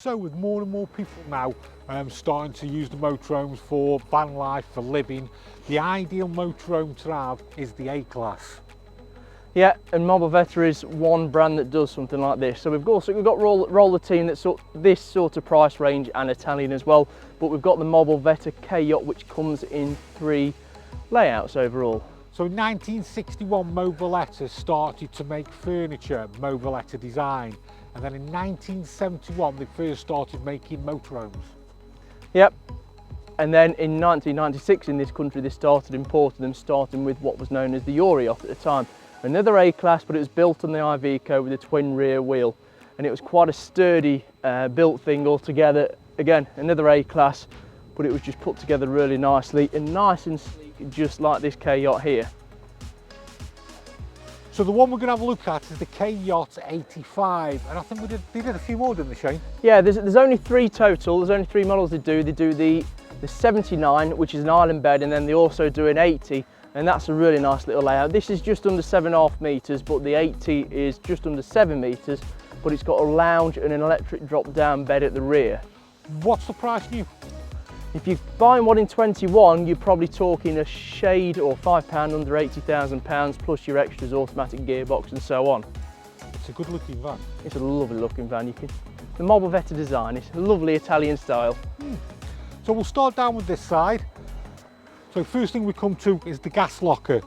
So with more and more people now starting to use the motorhomes for van life, for living, the ideal motorhome to have is the A-Class. Yeah, and Mobilvetta is one brand that does something like this. So we've got roller team that's this sort of price range and Italian as well, but we've got the Mobilvetta K-Yacht, which comes in 3 layouts overall. So in 1961 Mobilvetta started to make furniture, Mobilvetta design, and then in 1971 they first started making motorhomes. Yep, and then in 1996 in this country they started importing them, starting with what was known as the Yacht at the time. Another A-Class, but it was built on the Iveco with a twin rear wheel, and it was quite a sturdy built thing altogether. Again, another A-Class, but it was just put together really nicely and nice and sleek, just like this K-Yacht here. So the one we're going to have a look at is the K-Yacht 85, and I think they did a few more, didn't they, Shane? Yeah, there's only 3 total. There's only 3 models they do. They do the 79, which is an island bed, and then they also do an 80. And that's a really nice little layout. This is just under 7.5 metres, but the 80 is just under 7 metres, but it's got a lounge and an electric drop-down bed at the rear. What's the price new? If you're buying one in 21, you're probably talking a shade or £5 under £80,000, plus your extras, automatic gearbox and so on. It's a good looking van. It's a lovely looking van. The Mobilvetta design is a lovely Italian style. So we'll start down with this side. So first thing we come to is the gas locker.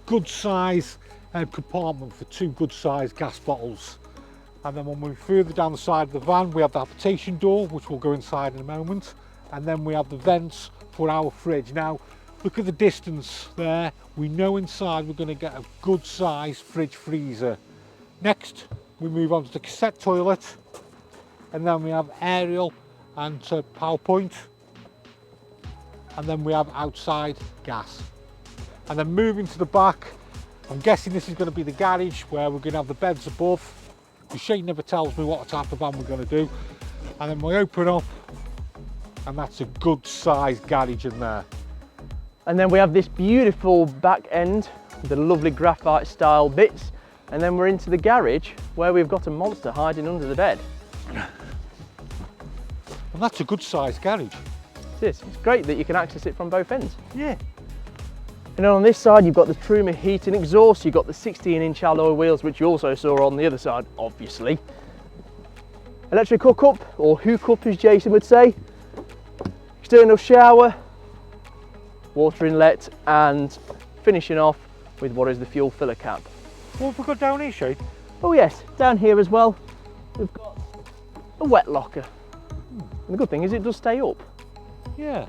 Good size compartment for 2 good sized gas bottles. And then when we move further down the side of the van, we have the habitation door, which we'll go inside in a moment. And then we have the vents for our fridge. Now, look at the distance there. We know inside we're going to get a good size fridge freezer. Next, we move on to the cassette toilet. And then we have aerial and PowerPoint. And then we have outside gas. And then moving to the back, I'm guessing this is going to be the garage where we're going to have the beds above. The Shane never tells me what type of van we're going to do. And then we open up, and that's a good sized garage in there. And then we have this beautiful back end with the lovely graphite style bits. And then we're into the garage where we've got a monster hiding under the bed. And that's a good sized garage. It's great that you can access it from both ends. Yeah. And then on this side you've got the Truma heat and exhaust, you've got the 16-inch alloy wheels, which you also saw on the other side, obviously. Electric hookup, or hookup as Jason would say. External shower, water inlet, and finishing off with what is the fuel filler cap. What have we got down here, Shane? Oh yes, down here as well, we've got a wet locker. And the good thing is it does stay up. Yeah.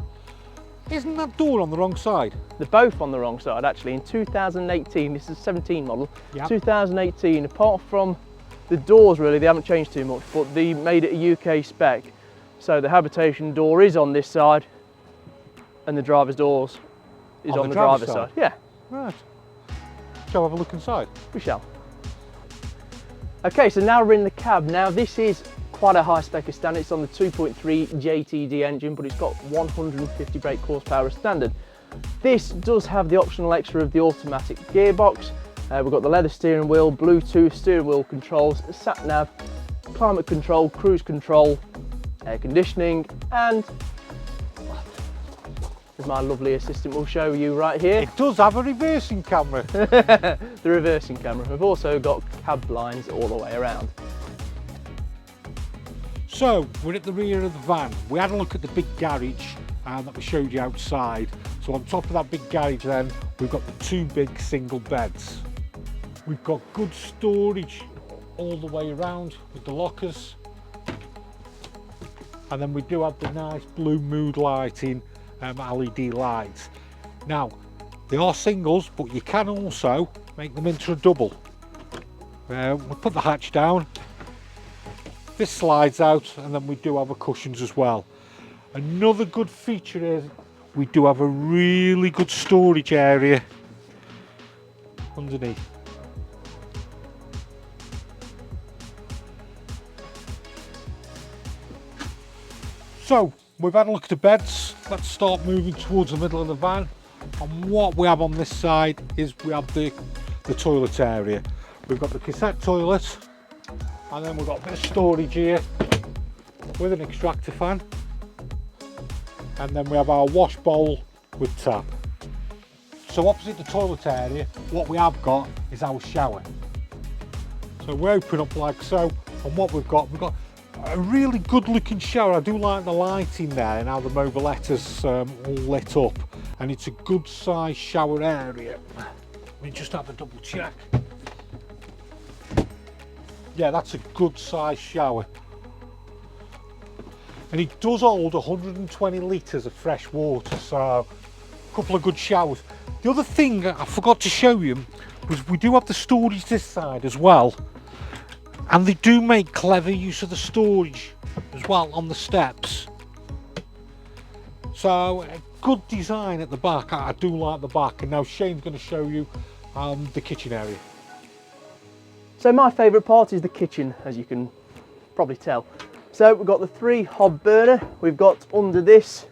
Isn't that door on the wrong side? They're both on the wrong side actually. In 2018, this is a 17 model, yep. 2018, apart from the doors really, they haven't changed too much, but they made it a UK spec. So the habitation door is on this side and the driver's doors is on the driver's side. Yeah. Right. Shall we have a look inside? We shall. Okay, so now we're in the cab. Now this is quite a high spec of standard. It's on the 2.3 JTD engine, but it's got 150 brake horsepower as standard. This does have the optional extra of the automatic gearbox. We've got the leather steering wheel, Bluetooth steering wheel controls, sat nav, climate control, cruise control, air conditioning, and as my lovely assistant will show you right here, it does have a reversing camera. The reversing camera. We've also got cab blinds all the way around. So we're at the rear of the van. We had a look at the big garage that we showed you outside. So on top of that big garage then, we've got the 2 big single beds. We've got good storage all the way around with the lockers. And then we do have the nice blue mood lighting, LED lights. Now, they are singles, but you can also make them into a double. We'll put the hatch down. This slides out, and then we do have a cushions as well. Another good feature is we do have a really good storage area underneath. So we've had a look at the beds. Let's start moving towards the middle of the van. And what we have on this side is we have the toilet area. We've got the cassette toilet, and then we've got a bit of storage here with an extractor fan, and then we have our wash bowl with tap. So opposite the toilet area, what we have got is our shower. So we open up like so, and what we've got a really good looking shower. I do like the lighting there and how the Mobiletta's all lit up, and it's a good size shower area. Let me just have a double check. Yeah, that's a good size shower. And it does hold 120 litres of fresh water, so a couple of good showers. The other thing I forgot to show you was we do have the storage this side as well, and they do make clever use of the storage as well on the steps. So a good design at the back. I do like the back, and now Shane's going to show you the kitchen area. So my favourite part is the kitchen, as you can probably tell. So we've got the 3 hob burner. We've got under this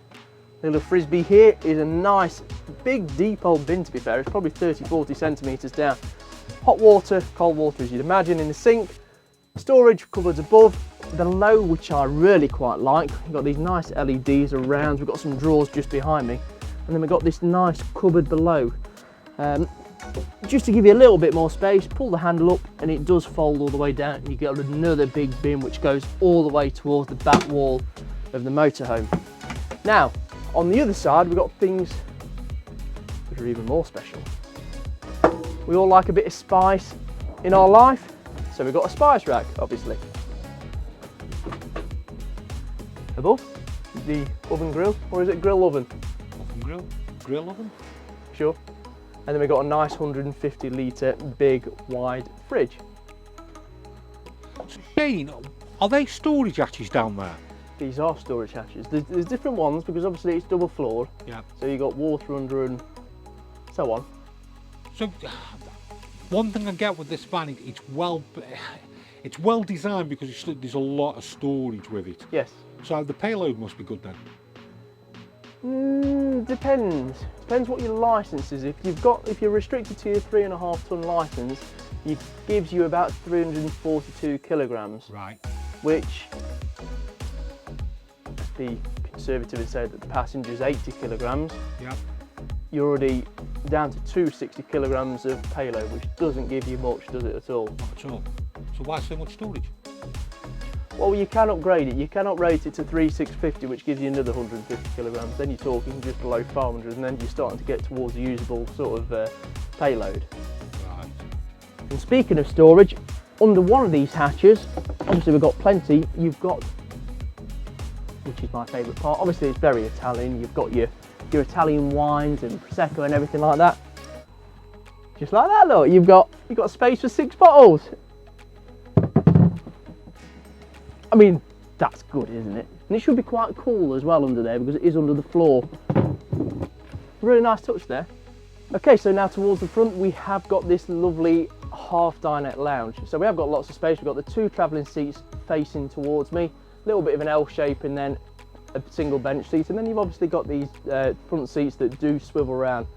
little frisbee here is a nice big deep old bin, to be fair. It's probably 30-40 centimetres down. Hot water, cold water as you'd imagine in the sink. Storage cupboards above. The low, which I really quite like. We've got these nice LEDs around. We've got some drawers just behind me. And then we've got this nice cupboard below. Just to give you a little bit more space, pull the handle up and it does fold all the way down. You get another big bin which goes all the way towards the back wall of the motorhome. Now, on the other side, we've got things that are even more special. We all like a bit of spice in our life, so we've got a spice rack, obviously. Above, the oven grill, or is it grill oven? Oven grill? Grill oven? Sure. And then we've got a nice 150 litre big wide fridge. So Shane, are they storage hatches down there? These are storage hatches. There's different ones because obviously it's double floored. Yeah. So you've got water under and so on. So one thing I get with this van, it's well designed because there's a lot of storage with it. Yes. So the payload must be good then. Depends what your license is. If you're restricted to your 3.5 ton license, it gives you about 342 kilograms. Right. Which the conservative would say that the passenger is 80 kilograms. Yeah. You're already down to 260 kilograms of payload, which doesn't give you much, does it at all? Not at all. So why so much storage? Well, you can upgrade it. You can uprate it to 3650, which gives you another 150 kilograms. Then you're talking just below 500, and then you're starting to get towards the usable sort of payload. Right. And speaking of storage, under one of these hatches, obviously we've got plenty. You've got, which is my favourite part. Obviously, it's very Italian. You've got your Italian wines and prosecco and everything like that. Just like that, look. You've got space for 6 bottles. I mean, that's good, isn't it? And it should be quite cool as well under there because it is under the floor. Really nice touch there. Okay, so now towards the front, we have got this lovely half dinette lounge. So we have got lots of space. We've got the 2 travelling seats facing towards me, a little bit of an L shape, and then a single bench seat. And then you've obviously got these front seats that do swivel around.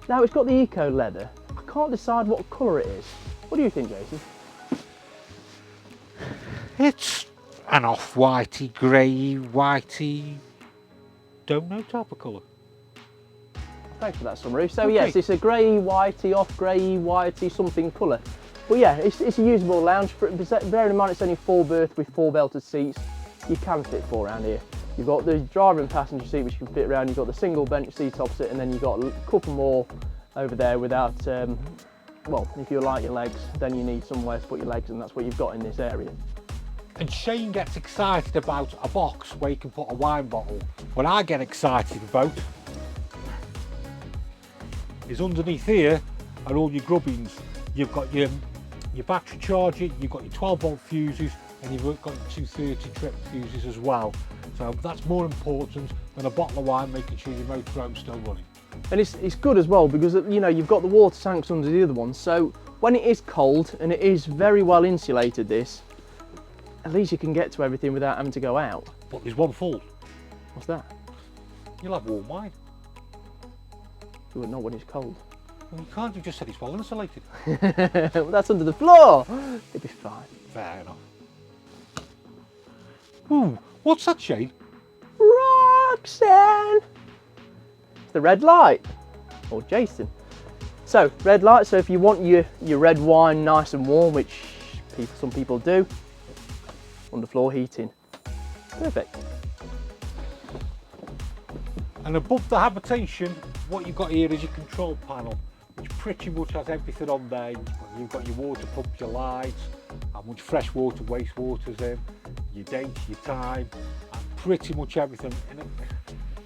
Now it's got the eco leather. I can't decide what colour it is. What do you think, Jason? It's an off-whitey, grey, whitey, don't know type of colour. Thanks for that summary. So okay. Yes, it's a grey, whitey, off grey, whitey, something colour. But yeah, it's a usable lounge. Bearing in mind it's only 4 berth with 4 belted seats, you can fit 4 around here. You've got the driver and passenger seat which you can fit around, you've got the single bench seat opposite, and then you've got a couple more over there without, well, if you like your legs, then you need somewhere to put your legs, and that's what you've got in this area. And Shane gets excited about a box where you can put a wine bottle. What I get excited about is underneath here are all your grubbings. You've got your battery charger, you've got your 12-volt fuses, and you've got your 230 trip fuses as well. So that's more important than a bottle of wine, making sure your motorhome's still running. And it's good as well because, you know, you've got the water tanks under the other one, so when it is cold, and it is very well insulated this, at least you can get to everything without having to go out. But there's one fault. What's that? You'll have warm wine. You wouldn't know when it's cold. Well, you can't, you just said it's well insulated. Well, that's under the floor. It'd be fine. Fair enough. Ooh, what's that, Shane? Roxanne! It's the red light, or Jason. So, red light, so if you want your red wine nice and warm, which some people do, underfloor heating. Perfect. And above the habitation, what you've got here is your control panel, which pretty much has everything on there. You've got your water pump, your lights, how much fresh water, wastewater's in, your date, your time, and pretty much everything in a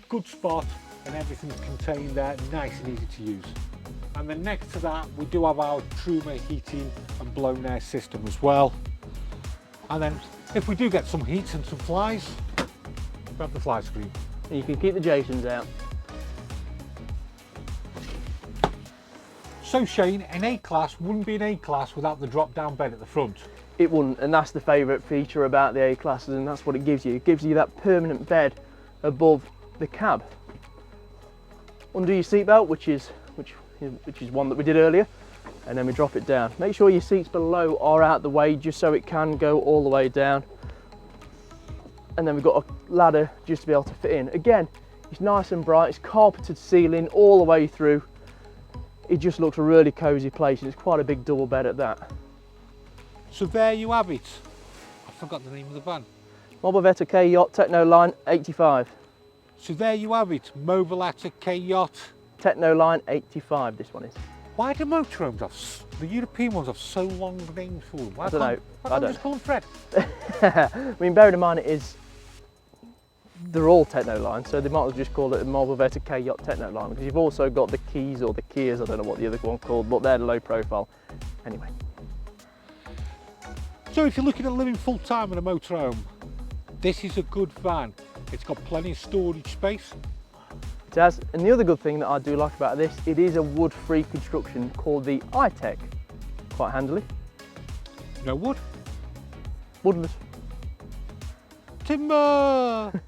good spot, and everything's contained there, nice and easy to use. And then next to that, we do have our Truma heating and blown air system as well. And then if we do get some heat and some flies, grab the fly screen. And you can keep the Jasons out. So Shane, an A-Class wouldn't be an A-Class without the drop-down bed at the front. It wouldn't, and that's the favourite feature about the A-Classes, and that's what it gives you. It gives you that permanent bed above the cab. Undo your seatbelt, which is one that we did earlier, and then we drop it down. Make sure your seats below are out the way, just so it can go all the way down. And then we've got a ladder just to be able to fit in. Again, it's nice and bright, it's carpeted ceiling all the way through. It just looks a really cosy place, and it's quite a big double bed at that. So there you have it. I forgot the name of the van. Mobilvetta K-Yacht, Techno Line 85. So there you have it, Mobilvetta K-Yacht. Techno Line 85, this one is. Why do motorhomes have, the European ones have so long names for them? I don't know. Why can't we just call them Fred? I mean, bearing in mind they're all Techno Line, so they might as well just call it a Mobilvetta K-Yacht Techno Line, because you've also got the Keys or the Kias, I don't know what the other one's called, but they're low profile. Anyway. So if you're looking at living full time in a motorhome, this is a good van. It's got plenty of storage space. It has, and the other good thing that I do like about this, it is a wood-free construction called the iTech. Quite handily. No wood. Woodless. Timber!